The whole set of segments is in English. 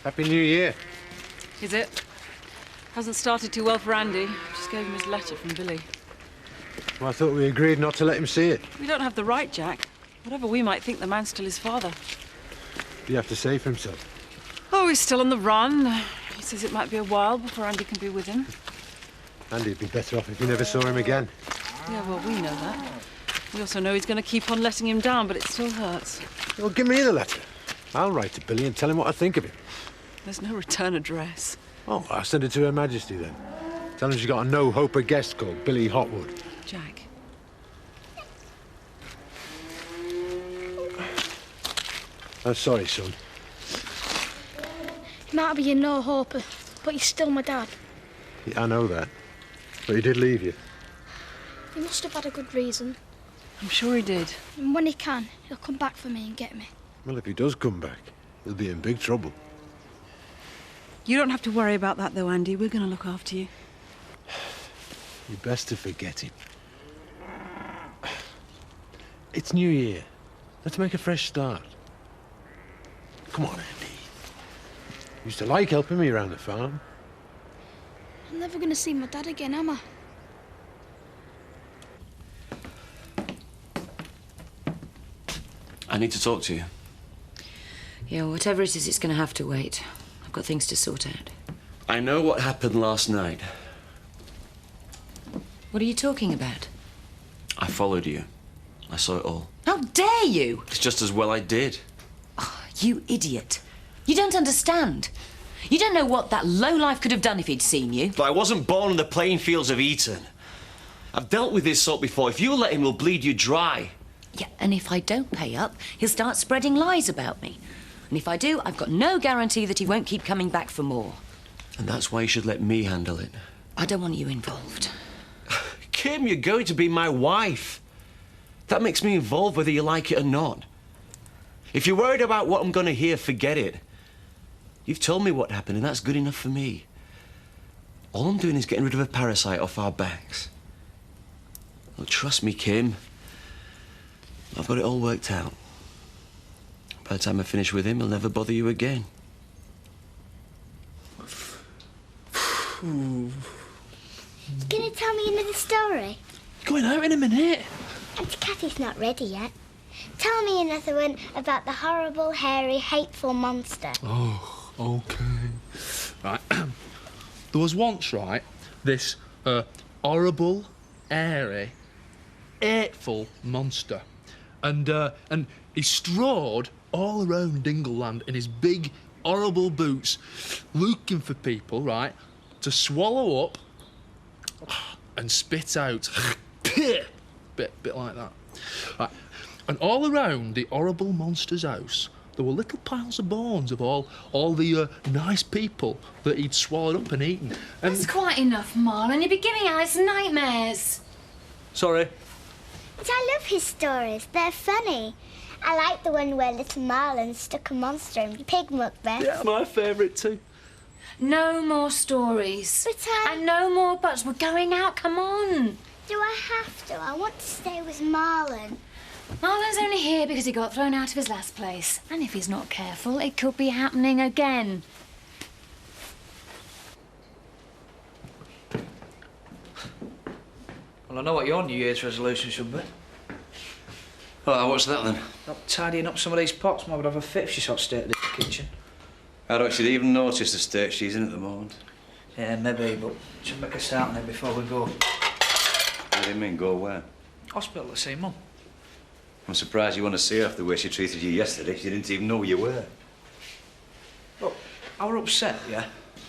Happy New Year. Is it? Hasn't started too well for Andy. Just gave him his letter from Billy. Well, I thought we agreed not to let him see it. We don't have the right, Jack. Whatever we might think, the man's still his father. You have to say for himself. Oh, he's still on the run. He says it might be a while before Andy can be with him. Andy'd be better off if we never saw him again. Yeah, well, we know that. We also know he's going to keep on letting him down, but it still hurts. Well, give me the letter. I'll write to Billy and tell him what I think of him. There's no return address. Oh, I'll send it to Her Majesty then. Tell him she's got a no-hoper guest called Billy Hotwood. Jack. I'm sorry, son. He might be a no-hoper, but he's still my dad. Yeah, I know that. But he did leave you. He must have had a good reason. I'm sure he did. And when he can, he'll come back for me and get me. Well, if he does come back, he'll be in big trouble. You don't have to worry about that, though, Andy. We're going to look after you. You're best to forget him. It's New Year. Let's make a fresh start. Come on, Andy. You used to like helping me around the farm. I'm never going to see my dad again, am I? I need to talk to you. Yeah, whatever it is, it's going to have to wait. I've got things to sort out. I know what happened last night. What are you talking about? I followed you. I saw it all. How dare you! It's just as well I did. Oh, you idiot. You don't understand. You don't know what that lowlife could have done if he'd seen you. But I wasn't born on the playing fields of Eton. I've dealt with this sort before. If you let him, he'll bleed you dry. Yeah, and if I don't pay up, he'll start spreading lies about me. And if I do, I've got no guarantee that he won't keep coming back for more. And that's why you should let me handle it. I don't want you involved. Kim, you're going to be my wife. That makes me involved whether you like it or not. If you're worried about what I'm going to hear, forget it. You've told me what happened, and that's good enough for me. All I'm doing is getting rid of a parasite off our backs. Well, trust me, Kim. I've got it all worked out. By the time I finish with him, he'll never bother you again. Gonna tell me another story? Going out in a minute. Auntie Cathy's not ready yet. Tell me another one about the horrible, hairy, hateful monster. Oh, okay. Right. There was once, right, this horrible, hairy, hateful monster. And he strode all around Dingleland in his big, horrible boots, looking for people, right, to swallow up and spit out. bit like that. Right. And all around the horrible monster's house, there were little piles of bones of all the nice people that he'd swallowed up and eaten. And That's quite enough, Marlon. You'll be giving Alice nightmares. sorry. But I love his stories. They're funny. I like the one where little Marlon stuck a monster in pig muck best. Yeah, my favourite too. No more stories. But And no more buts. We're going out. Come on. do I have to? I want to stay with Marlon. Marlon's only here because he got thrown out of his last place. And if he's not careful, it could be happening again. Well, I know what your New Year's resolution should be. Oh, what's that then? Not tidying up some of these pots. Mum would have a fit if she saw state of the kitchen. I don't actually even notice the state she's in at the moment. Yeah, maybe, but should make a start on it before we go. What do you mean, go where? Hospital to see Mum. I'm surprised you want to see her after the way she treated you yesterday. She didn't even know where you were. Look, I were upset, yeah?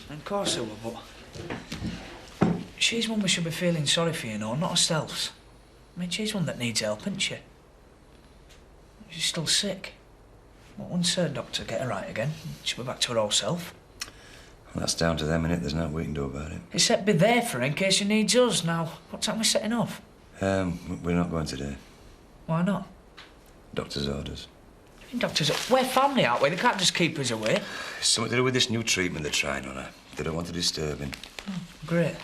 And of course I were, but... She's one we should be feeling sorry for, you know, not ourselves. I mean, she's one that needs help, isn't she? She's still sick. But once her doctor get her right again, she'll be back to her old self. Well, that's down to them, innit? There's nothing we can do about it. Except be there for her in case she needs us. Now, what time are we setting off? We're not going today. Why not? Doctor's orders. Doctors, we're family, aren't we? They can't just keep us away. It's something to do with this new treatment they're trying on her. They don't want to disturb him. Oh, great.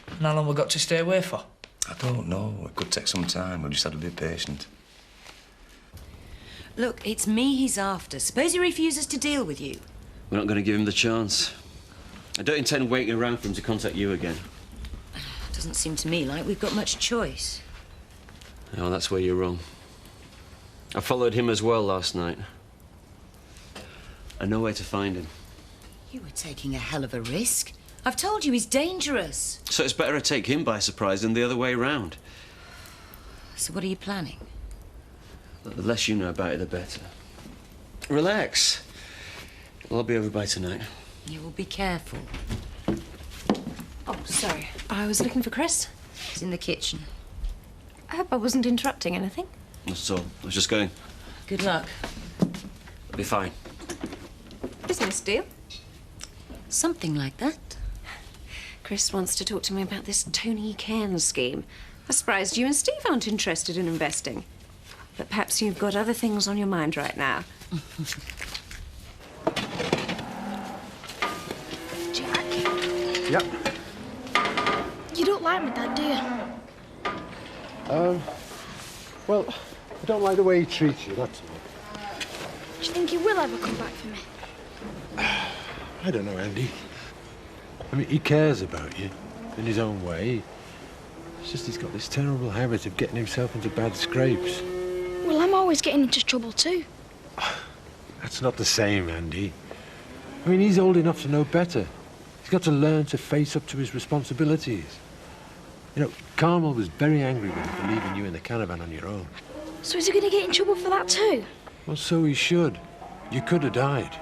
And how long we got to stay away for? I don't know. It could take some time. We'll just have to be patient. Look, it's me he's after. Suppose he refuses to deal with you. We're not going to give him the chance. I don't intend waiting around for him to contact you again. Doesn't seem to me like we've got much choice. No, that's where you're wrong. I followed him as well last night. I know where to find him. You were taking a hell of a risk. I've told you he's dangerous. So it's better I take him by surprise than the other way round. So what are you planning? The less you know about it, the better. Relax. I'll be over by tonight. You will be careful. Oh, sorry. I was looking for Chris. He's in the kitchen. I hope I wasn't interrupting anything. That's all. I was just going. Good luck. I'll be fine. Business deal? Something like that. Chris wants to talk to me about this Tony Cairns scheme. I'm surprised you and Steve aren't interested in investing. But perhaps you've got other things on your mind right now. Jack, Yep. you don't like me, Dad, do you? Well, I don't like the way he treats you, that's all. Do you think he will ever come back for me? I don't know, Andy. I mean, he cares about you in his own way. It's just he's got this terrible habit of getting himself into bad scrapes. Well, I'm always getting into trouble too. That's not the same, Andy. I mean, he's old enough to know better. He's got to learn to face up to his responsibilities. You know, Carmel was very angry with him for leaving you in the caravan on your own. So is he going to get in trouble for that too? Well, so he should. You could have died.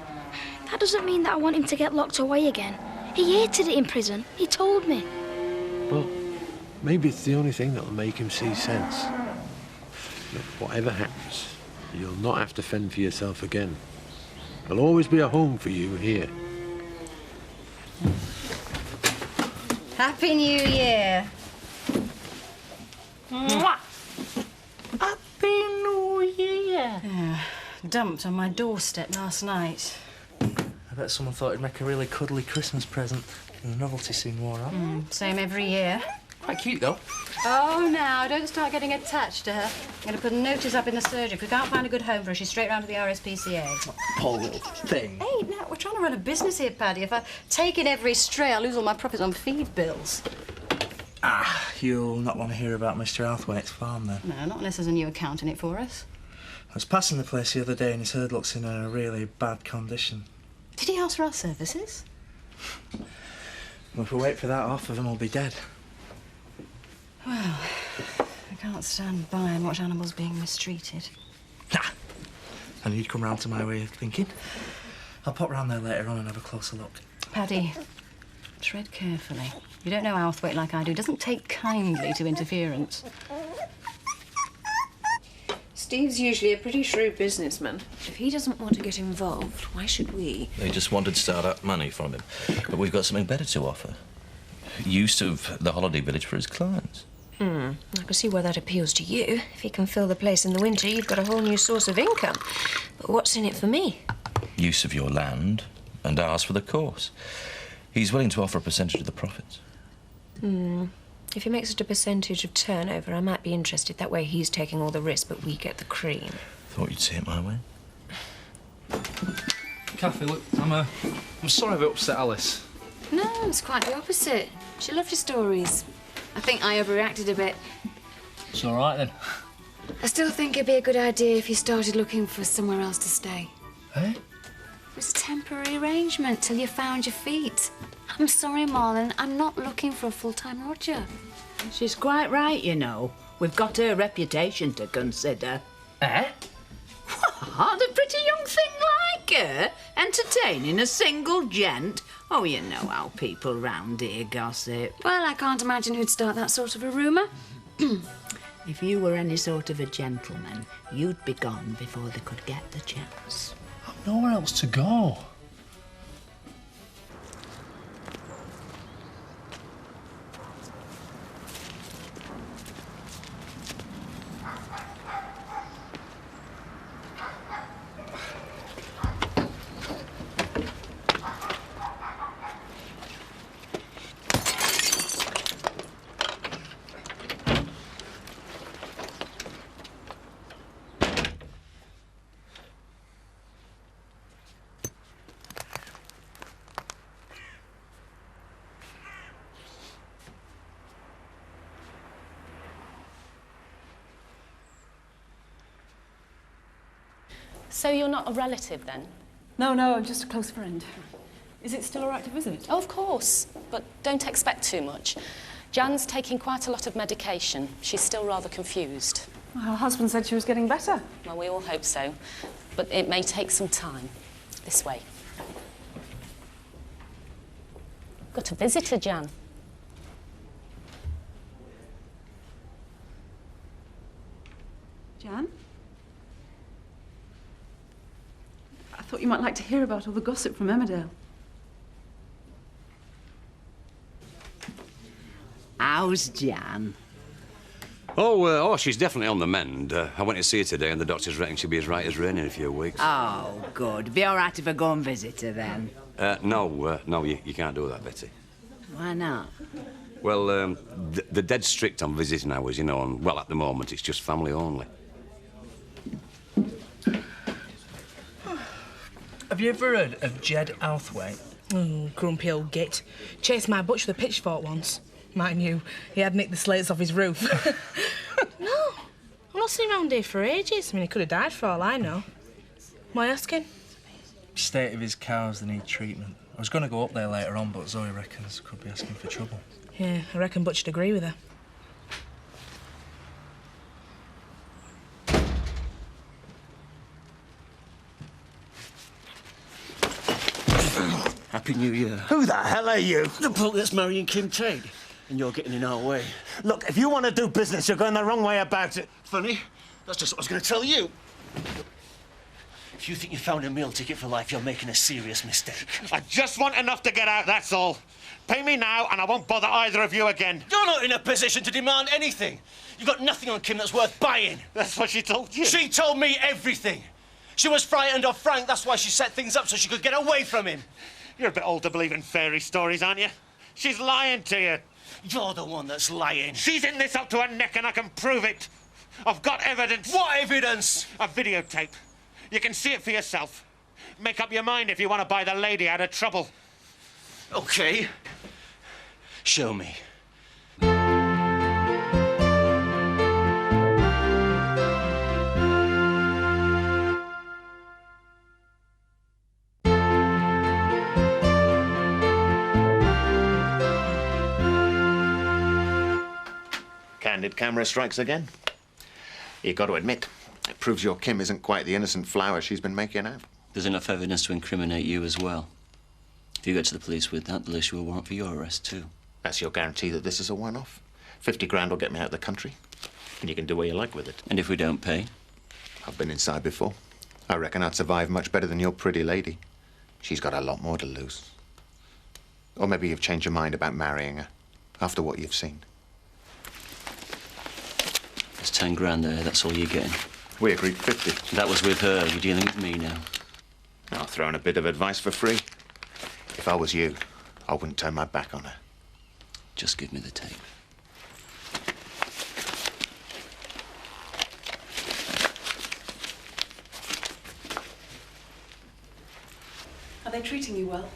That doesn't mean that I want him to get locked away again. He hated it in prison. He told me. Well, maybe it's the only thing that'll make him see sense. Look, whatever happens, you'll not have to fend for yourself again. There'll always be a home for you here. Happy New Year. Mwah! Happy New Year. Yeah, dumped on my doorstep last night. I bet someone thought it'd make a really cuddly Christmas present. And the novelty soon wore off. Same every year. Quite cute, though. Oh, now, don't start getting attached to her. I'm going to put a notice up in the surgery. If we can't find a good home for her, she's straight round to the RSPCA. Poor little thing. Hey, now, we're trying to run a business here, Paddy. If I take in every stray, I'll lose all my profits on feed bills. Ah, you'll not want to hear about Mr. Althwaite's farm, then. No, not unless there's a new account in it for us. I was passing the place the other day and his herd looks in a really bad condition. Did he ask for our services? Well, if we wait for that, half of them will be dead. Well, I can't stand by and watch animals being mistreated. Nah. And you'd come round to my way of thinking. I'll pop round there later on and have a closer look. Paddy, tread carefully. You don't know Althwaite like I do. Doesn't take kindly to interference. Steve's usually a pretty shrewd businessman. If he doesn't want to get involved, why should we? They just wanted start-up money from him. But we've got something better to offer. Use of the holiday village for his clients. I can see why that appeals to you. If he can fill the place in the winter, you've got a whole new source of income. But what's in it for me? Use of your land and ours for the course. He's willing to offer a percentage of the profits. If he makes it a percentage of turnover, I might be interested. That way he's taking all the risk, but we get the cream. Thought you'd see it my way. Kathy, look, I'm sorry I've upset Alice. No, it's quite the opposite. She loved your stories. I think I overreacted a bit. It's all right, then. I still think it'd be a good idea if you started looking for somewhere else to stay. Eh? It was a temporary arrangement till you found your feet. I'm sorry, Marlon. I'm not looking for a full-time lodger. She's quite right, you know. We've got her reputation to consider. Eh? What? A pretty young thing like her? Entertaining a single gent? Oh, you know how people round here gossip. Well, I can't imagine who'd start that sort of a rumour. If you were any sort of a gentleman, you'd be gone before they could get the chance. I've nowhere else to go. So you're not a relative, then? No, I'm just a close friend. Is it still all right to visit? Oh, of course, but don't expect too much. Jan's taking quite a lot of medication. She's still rather confused. Well, her husband said she was getting better. Well, we all hope so, but it may take some time. This way. Got a visitor, Jan. Jan? I thought you might like to hear about all the gossip from Emmerdale. How's Jan? Oh, she's definitely on the mend. I went to see her today, and the doctors reckon she'll be as right as rain in a few weeks. Oh, good. Be all right if I go and visit her, then? No, you can't do that, Betty. Why not? Well, they're dead strict on visiting hours, you know, and, well, at the moment, it's just family only. Have you ever heard of Jed Althwaite? Grumpy old git. Chased my butch with a pitchfork once. Mind you, he had nicked the slates off his roof. No, I've not seen him around here for ages. I mean, he could have died for all I know. Why asking? State of his cows, they need treatment. I was going to go up there later on, but Zoe reckons could be asking for trouble. Yeah, I reckon Butch'd agree with her. Happy New Year. Who the hell are you? The bloke that's marrying Kim Tate. And you're getting in our way. Look, if you want to do business, you're going the wrong way about it. Funny? That's just what I was going to tell you. If you think you found a meal ticket for life, you're making a serious mistake. I just want enough to get out, that's all. Pay me now, and I won't bother either of you again. You're not in a position to demand anything. You've got nothing on Kim that's worth buying. That's what she told you. She told me everything. She was frightened of Frank. That's why she set things up so she could get away from him. You're a bit old to believe in fairy stories, aren't you? She's lying to you. You're the one that's lying. She's in this up to her neck, and I can prove it. I've got evidence. What evidence? A videotape. You can see it for yourself. Make up your mind if you want to buy the lady out of trouble. OK. Show me. Candid camera strikes again. You got to admit, it proves your Kim isn't quite the innocent flower she's been making out. There's enough evidence to incriminate you as well. If you go to the police with that, they'll issue a warrant for your arrest too. That's your guarantee that this is a one-off. 50 grand will get me out of the country, and you can do what you like with it. And if we don't pay? I've been inside before. I reckon I'd survive much better than your pretty lady. She's got a lot more to lose. Or maybe you've changed your mind about marrying her, after what you've seen. There's 10 grand there, that's all you're getting. We agreed 50. That was with her. You're dealing with me now. I'll throw in a bit of advice for free. If I was you, I wouldn't turn my back on her. Just give me the tape. Are they treating you well?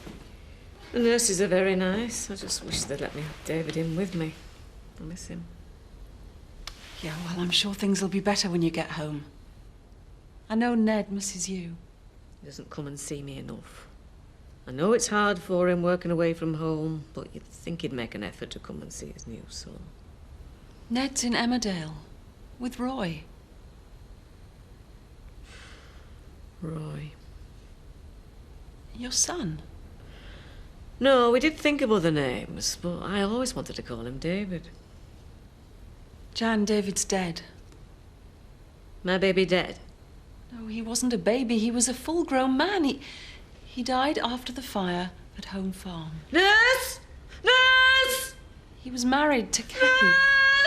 The nurses are very nice. I just wish they'd let me have David in with me. I miss him. Yeah, well, I'm sure things will be better when you get home. I know Ned misses you. He doesn't come and see me enough. I know it's hard for him working away from home, but you'd think he'd make an effort to come and see his new son. Ned's in Emmerdale with Roy. Roy. Your son? No, we did think of other names, but I always wanted to call him David. Jan, David's dead. My baby dead? No, he wasn't a baby. He was a full-grown man. He died after the fire at Home Farm. Nurse! Nurse! He was married to Kathy.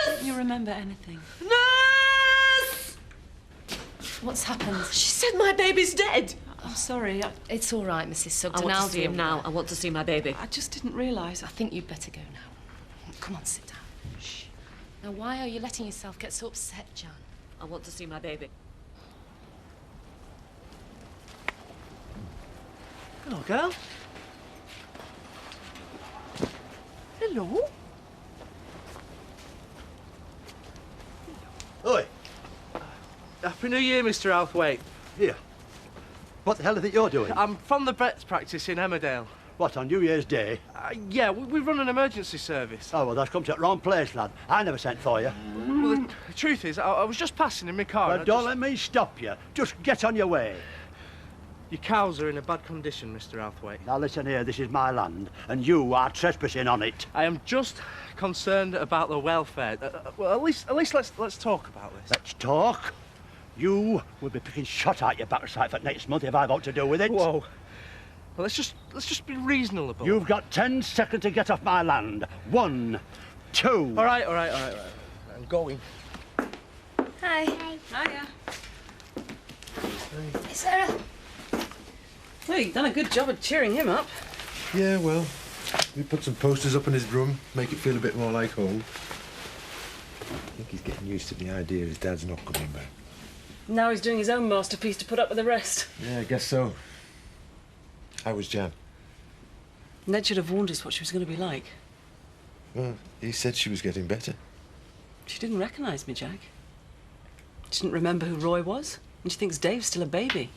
Don't you remember anything? Nurse! What's happened? She said my baby's dead. I'm sorry. It's all right, Mrs. Sugden. I want I'll to see him now. I want to see my baby. I just didn't realise. I think you'd better go now. Come on, sit down. Shh. Now, why are you letting yourself get so upset, Jan? I want to see my baby. Hello, girl. Hello. Oi. Happy New Year, Mr. Althwaite. Here. What the hell is it you're doing? I'm from the vets practice in Emmerdale. What, on New Year's Day? Yeah, we run an emergency service. Oh, well, that's come to the wrong place, lad. I never sent for you. Well, the truth is, I was just passing in my car. Well, don't let me stop you. Just get on your way. Your cows are in a bad condition, Mr. Outhwaite. Now, listen here, this is my land, and you are trespassing on it. I am just concerned about the welfare. Well, at least let's talk about this. Let's talk? You will be picking shot at your backside for next month if I've got to do with it. Whoa. Well, let's just be reasonable. You've got 10 seconds to get off my land. 1, 2. All right. I'm going. Hi. Hiya. Hey, Sarah. Well, you've done a good job of cheering him up. Yeah, well, we put some posters up in his room, make it feel a bit more like home. I think he's getting used to the idea his dad's not coming back. Now he's doing his own masterpiece to put up with the rest. Yeah, I guess so. How was Jan? Ned should have warned us what she was going to be like. Well, he said she was getting better. She didn't recognise me, Jack. She didn't remember who Roy was, and she thinks Dave's still a baby.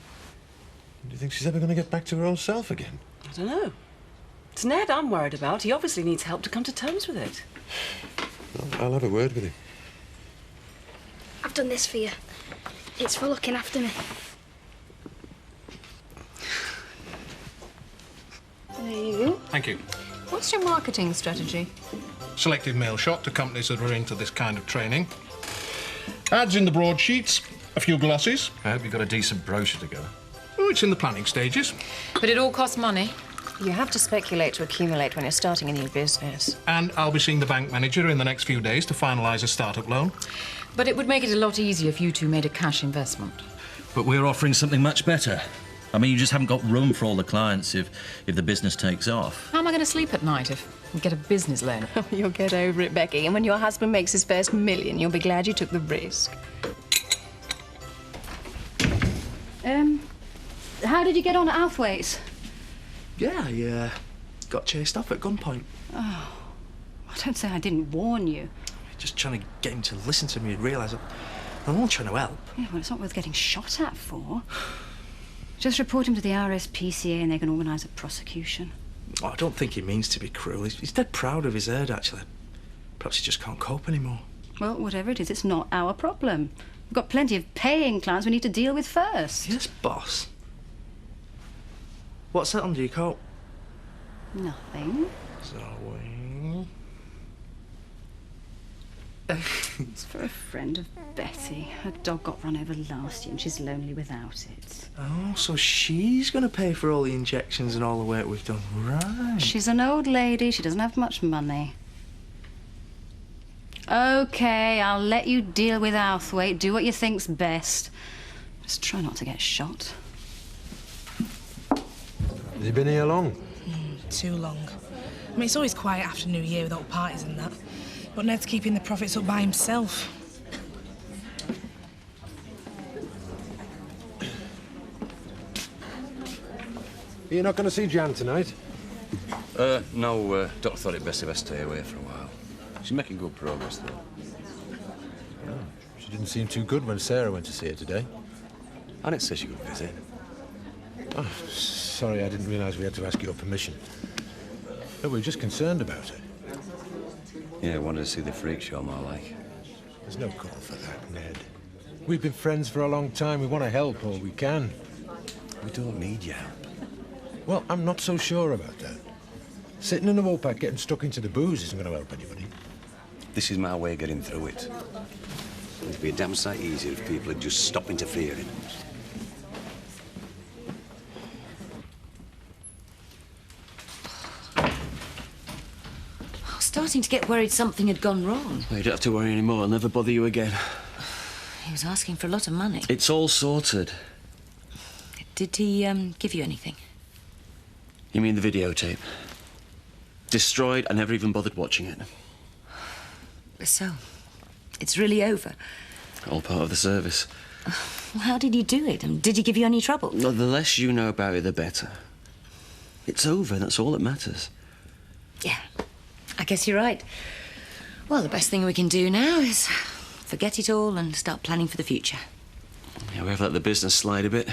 Do you think she's ever going to get back to her old self again? I don't know. It's Ned I'm worried about. He obviously needs help to come to terms with it. I'll have a word with him. I've done this for you. It's for looking after me. There you go. Thank you. What's your marketing strategy? Selective mail shot to companies that are into this kind of training. Ads in the broadsheets, a few glosses. I hope you've got a decent brochure together. Oh, it's in the planning stages. But it all costs money. You have to speculate to accumulate when you're starting a new business. And I'll be seeing the bank manager in the next few days to finalise a start-up loan. But it would make it a lot easier if you two made a cash investment. But we're offering something much better. I mean, you just haven't got room for all the clients if the business takes off. How am I going to sleep at night if you get a business loan? You'll get over it, Becky. And when your husband makes his first million, you'll be glad you took the risk. How did you get on at Outhwaite's? Yeah, I got chased off at gunpoint. Oh, don't say I didn't warn you. Just trying to get him to listen to me and realise I'm all trying to help. Yeah, well, it's not worth getting shot at for. Just report him to the RSPCA and they can organise a prosecution. Oh, I don't think he means to be cruel. He's dead proud of his herd, actually. Perhaps he just can't cope anymore. Well, whatever it is, it's not our problem. We've got plenty of paying clients we need to deal with first. Yes, boss. What's that under your coat? Nothing. Zoe. It's for a friend of Betty. Her dog got run over last year and she's lonely without it. Oh, so she's going to pay for all the injections and all the work we've done. Right. She's an old lady. She doesn't have much money. OK, I'll let you deal with Outhwaite. Do what you think's best. Just try not to get shot. Has he been here long? Too long. I mean, it's always quiet after New Year with all parties and that. But Ned's keeping the profits up by himself. You're not going to see Jan tonight? No, Doc thought it best if I stay away for a while. She's making good progress, though. Oh, she didn't seem too good when Sarah went to see her today. I didn't say she could visit. Oh, sorry, I didn't realise we had to ask your permission. No, we were just concerned about her. Yeah, I wanted to see the freak show more like. There's no call for that, Ned. We've been friends for a long time. We want to help all we can. We don't need your help. Well, I'm not so sure about that. Sitting in a Woolpack getting stuck into the booze isn't going to help anybody. This is my way of getting through it. It'd be a damn sight easier if people had just stopped interfering. I was starting to get worried something had gone wrong. Well, you don't have to worry anymore. I'll never bother you again. He was asking for a lot of money. It's all sorted. Did he give you anything? You mean the videotape? Destroyed. I never even bothered watching it. So, it's really over? All part of the service. Well, how did you do it? And did he give you any trouble? Well, the less you know about it, the better. It's over. That's all that matters. Yeah, I guess you're right. Well, the best thing we can do now is forget it all and start planning for the future. Yeah, we have let the business slide a bit.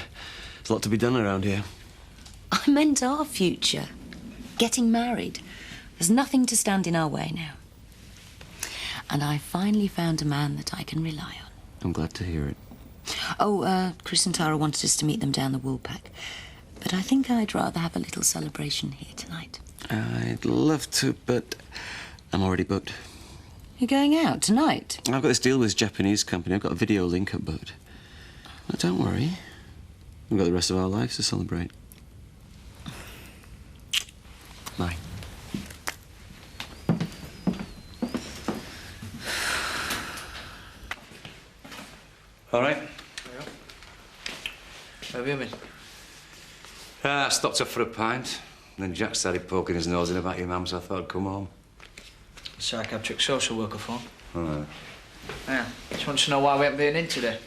There's a lot to be done around here. I meant our future. Getting married. There's nothing to stand in our way now. And I finally found a man that I can rely on. I'm glad to hear it. Oh, Chris and Tara wanted us to meet them down the Woolpack. But I think I'd rather have a little celebration here tonight. I'd love to, but I'm already booked. You're going out tonight? I've got this deal with this Japanese company. I've got a video link up booked. But don't worry. We've got the rest of our lives to celebrate. Bye. All right. Where have you been? I stopped off for a pint. Then Jack started poking his nose in about your mum, so I thought I'd come home. Psychiatric social worker phone. Oh. Yeah. Just want to know why we haven't been in today.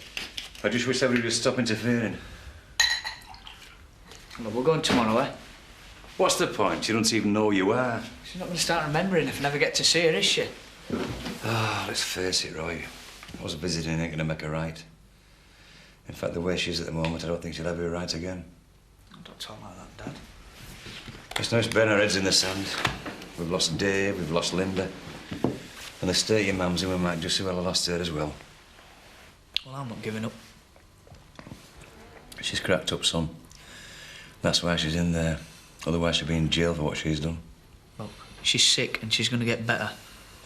I just wish everybody would stop interfering. Well, we're going tomorrow, eh? What's the point? You don't even know who you are. She's not going to start remembering if I never get to see her, is she? Ah, let's face it, Roy. I was visiting ain't going to make her right. In fact, the way she is at the moment, I don't think she'll ever be right again. Don't talk like that, Dad. It's no use burying our heads in the sand. We've lost Dave, we've lost Linda. And the state your mum's in, we might just as well have lost her as well. Well, I'm not giving up. She's cracked up, son. That's why she's in there. Otherwise, she'd be in jail for what she's done. Well, she's sick and she's going to get better.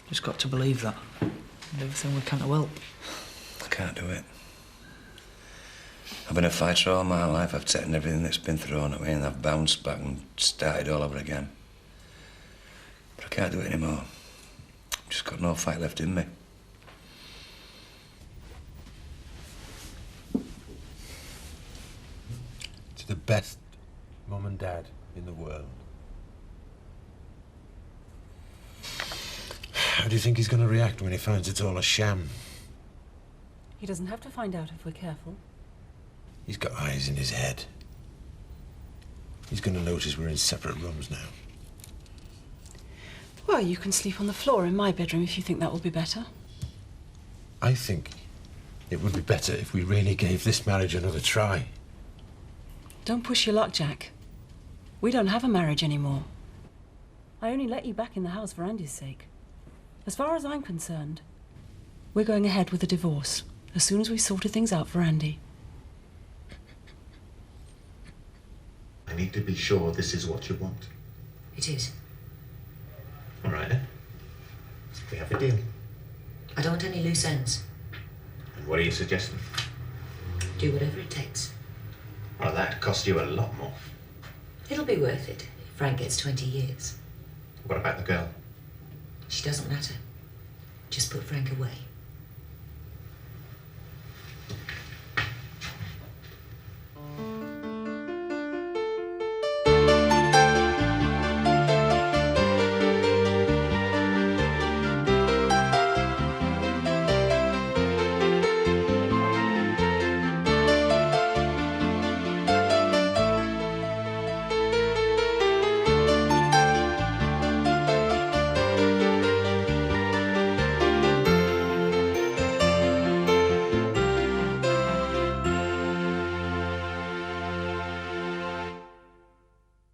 Just got to believe that. And everything we can to help. I can't do it. I've been a fighter all my life. I've taken everything that's been thrown at me and I've bounced back and started all over again. But I can't do it anymore. I've just got no fight left in me. To the best Mum and Dad in the world. How do you think he's going to react when he finds it's all a sham? He doesn't have to find out if we're careful. He's got eyes in his head. He's going to notice we're in separate rooms now. Well, you can sleep on the floor in my bedroom if you think that will be better. I think it would be better if we really gave this marriage another try. Don't push your luck, Jack. We don't have a marriage anymore. I only let you back in the house for Andy's sake. As far as I'm concerned, we're going ahead with a divorce as soon as we've sorted things out for Andy. I need to be sure this is what you want. It is. All right, then. We have a deal. I don't want any loose ends. And what are you suggesting? Do whatever it takes. Well, that cost you a lot more. It'll be worth it if Frank gets 20 years. What about the girl? She doesn't matter. Just put Frank away.